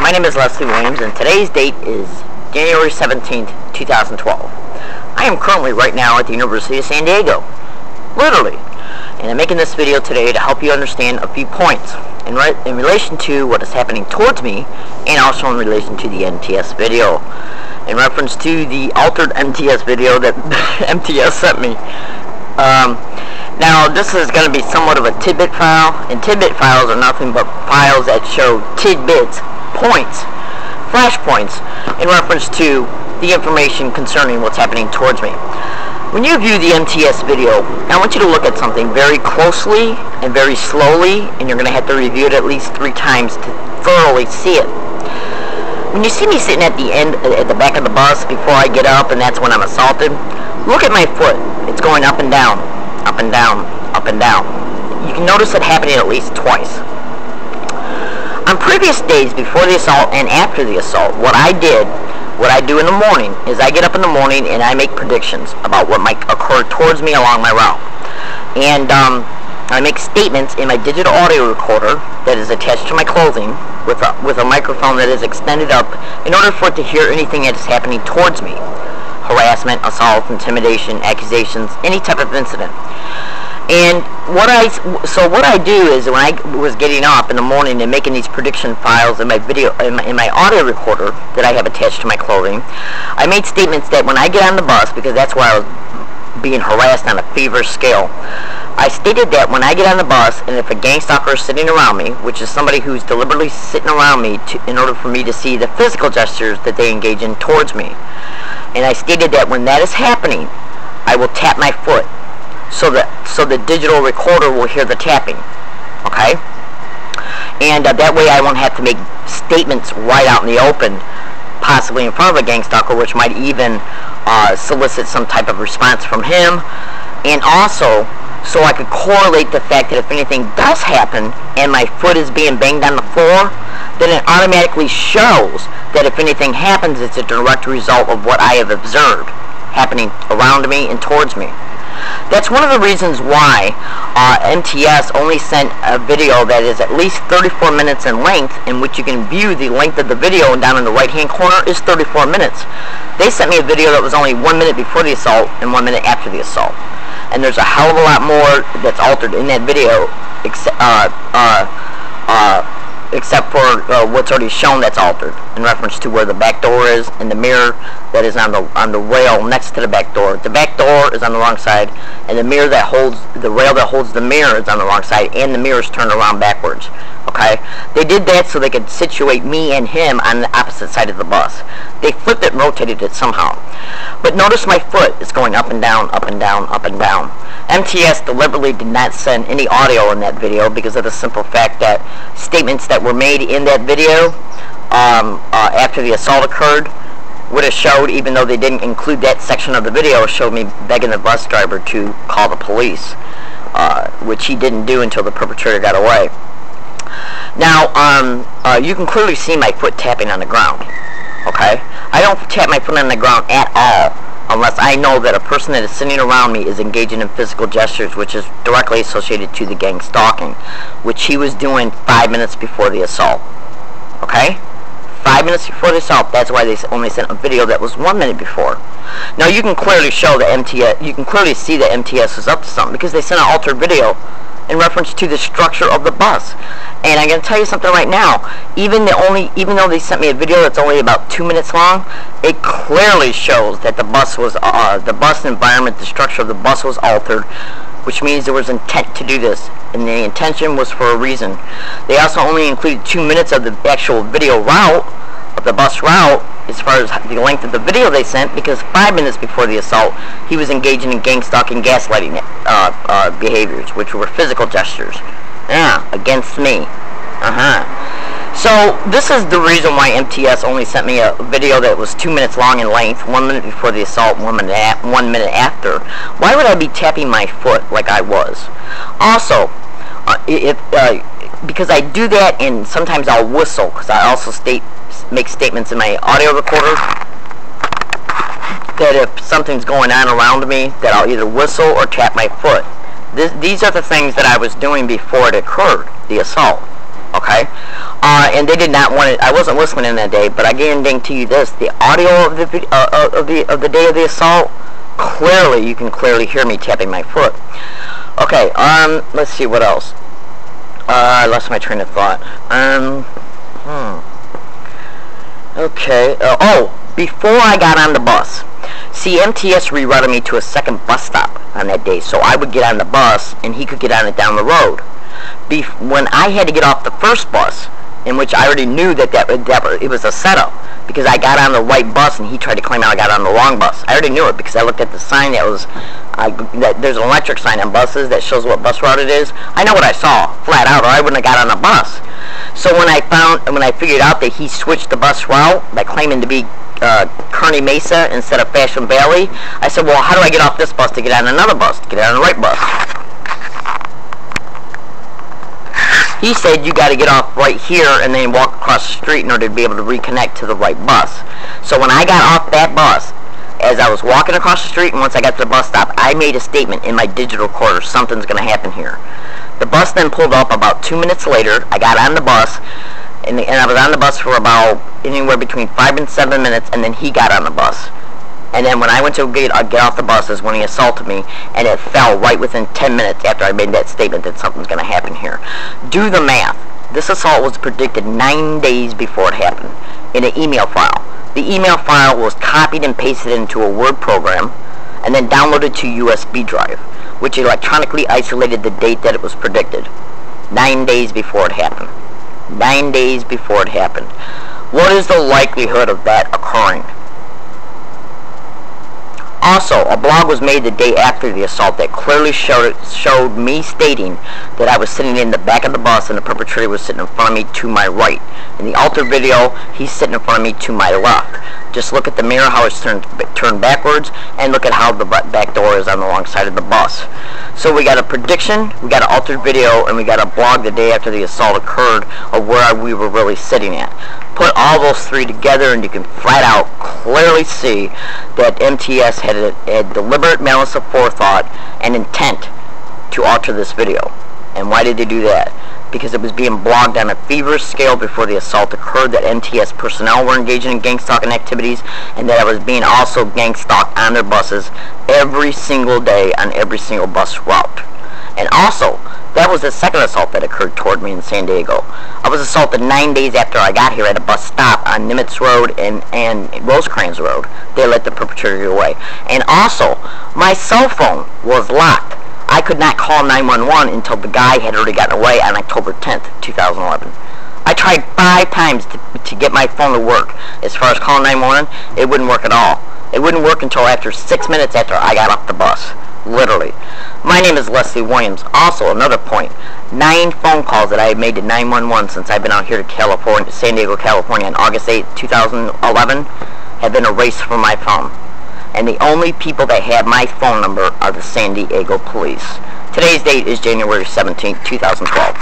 My name is Leslie Williams, and today's date is January 17th, 2012. I am currently right now at the University of San Diego, literally, and I'm making this video today to help you understand a few points in relation to what is happening towards me, and also in relation to the MTS video, in reference to the altered MTS video that MTS sent me. Now, this is going to be somewhat of a tidbit file, and tidbit files are nothing but files that show tidbits, points, flashpoints, in reference to the information concerning what's happening towards me. When you view the MTS video, I want you to look at something very closely and very slowly, and you're going to have to review it at least 3 times to thoroughly see it. When you see me sitting at the end, at the back of the bus before I get up, and that's when I'm assaulted, look at my foot. It's going up and down, up and down, up and down. You can notice it happening at least twice. On previous days before the assault and after the assault, what I do in the morning is I get up in the morning and I make predictions about what might occur towards me along my route. And I make statements in my digital audio recorder that is attached to my clothing with a microphone that is extended up in order for it to hear anything that is happening towards me. Harassment, assault, intimidation, accusations, any type of incident. And what I do is, when I was getting up in the morning and making these prediction files in my video, in my audio recorder that I have attached to my clothing, I made statements that when I get on the bus, because that's where I was being harassed on a feverish scale, I stated that when I get on the bus, and if a gang stalker is sitting around me, which is somebody who's deliberately sitting around me in order for me to see the physical gestures that they engage in towards me, and I stated that when that is happening, I will tap my foot so the digital recorder will hear the tapping, okay? And that way I won't have to make statements right out in the open, possibly in front of a gang stalker, which might even solicit some type of response from him. And also, so I could correlate the fact that if anything does happen and my foot is being banged on the floor, then it automatically shows that if anything happens, it's a direct result of what I have observed happening around me and towards me. That's one of the reasons why MTS only sent a video that is at least 34 minutes in length, in which you can view the length of the video, and down in the right hand corner is 34 minutes. They sent me a video that was only 1 minute before the assault and 1 minute after the assault. And there's a hell of a lot more that's altered in that video, except for what's already shown that's altered, in reference to where the back door is and the mirror that is on the rail next to the back door. The back door is on the wrong side, and the mirror that holds the rail that holds the mirror is on the wrong side, and the mirror is turned around backwards. Okay, they did that so they could situate me and him on the opposite side of the bus. They flipped it and rotated it somehow. But notice my foot is going up and down, up and down, up and down. MTS deliberately did not send any audio in that video because of the simple fact that statements that were made in that video after the assault occurred would have showed, even though they didn't include that section of the video, showed me begging the bus driver to call the police, which he didn't do until the perpetrator got away. Now, you can clearly see my foot tapping on the ground, okay? I don't tap my foot on the ground at all unless I know that a person that is sitting around me is engaging in physical gestures, which is directly associated to the gang stalking, which he was doing 5 minutes before the assault, okay? 5 minutes before the assault. That's why they only sent a video that was 1 minute before. Now you can clearly show that MTS. You can clearly see that MTS was up to something because they sent an altered video in reference to the structure of the bus. And I'm going to tell you something right now. Even though they sent me a video that's only about 2 minutes long, it clearly shows that the bus was the bus environment, the structure of the bus was altered, which means there was intent to do this, and the intention was for a reason. They also only included 2 minutes of the actual video route, of the bus route, as far as the length of the video they sent, because 5 minutes before the assault, he was engaging in gang stalking, gaslighting behaviors, which were physical gestures. Yeah, against me. So this is the reason why MTS only sent me a video that was 2 minutes long in length, 1 minute before the assault, 1 minute after. Why would I be tapping my foot like I was? Also, because I do that, and sometimes I'll whistle, because I also make statements in my audio recorder that if something's going on around me, that I'll either whistle or tap my foot. These are the things that I was doing before it occurred, the assault. Okay? And they did not want it. I wasn't listening in that day, but I guarantee you this: the audio of the day of the assault, clearly, you can clearly hear me tapping my foot. Okay. Let's see what else. I lost my train of thought. Okay. Before I got on the bus, see, MTS rerouted me to a second bus stop on that day, so I would get on the bus and he could get on it down the road. When I had to get off the first bus, in which I already knew that it was a setup, because I got on the right bus and he tried to claim I got on the wrong bus. I already knew it because I looked at the sign that there's an electric sign on buses that shows what bus route it is. I know what I saw, flat out, or I wouldn't have got on the bus. So when I figured out that he switched the bus route by claiming to be Kearney Mesa instead of Fashion Valley, I said, well, how do I get off this bus to get on another bus, to get on the right bus? He said you got to get off right here and then walk across the street in order to be able to reconnect to the right bus. So when I got off that bus, as I was walking across the street and once I got to the bus stop, I made a statement in my digital recorder, something's going to happen here. The bus then pulled up about 2 minutes later. I got on the bus, and I was on the bus for about anywhere between 5 and 7 minutes, and then he got on the bus. And then when I went to get off the bus is when he assaulted me, and it fell right within 10 minutes after I made that statement that something's going to happen here. Do the math. This assault was predicted 9 days before it happened in an email file. The email file was copied and pasted into a Word program and then downloaded to USB drive, which electronically isolated the date that it was predicted. 9 days before it happened. 9 days before it happened. What is the likelihood of that occurring? Also, a blog was made the day after the assault that clearly showed me stating that I was sitting in the back of the bus and the perpetrator was sitting in front of me to my right. In the altered video, he's sitting in front of me to my left. Just look at the mirror, how it's turned backwards, and look at how the back door is on the wrong side of the bus. So we got a prediction, we got an altered video, and we got a blog the day after the assault occurred of where we were really sitting at. Put all those three together and you can flat out clearly see that MTS had a deliberate malice of forethought and intent to alter this video. And why did they do that? Because it was being blogged on a feverish scale before the assault occurred that MTS personnel were engaging in gang stalking activities, and that it was being also gang stalked on their buses every single day on every single bus route. And also, that was the second assault that occurred toward me in San Diego. I was assaulted 9 days after I got here at a bus stop on Nimitz Road and Rosecrans Road. They let the perpetrator get away. And also, my cell phone was locked. I could not call 911 until the guy had already gotten away on October 10th, 2011. I tried 5 times to get my phone to work. As far as calling 911, it wouldn't work at all. It wouldn't work until after 6 minutes after I got off the bus. Literally. My name is Leslie Williams. Also, another point. 9 phone calls that I have made to 911 since I've been out here to California, San Diego, California on August 8, 2011 have been erased from my phone. And the only people that have my phone number are the San Diego police. Today's date is January 17, 2012.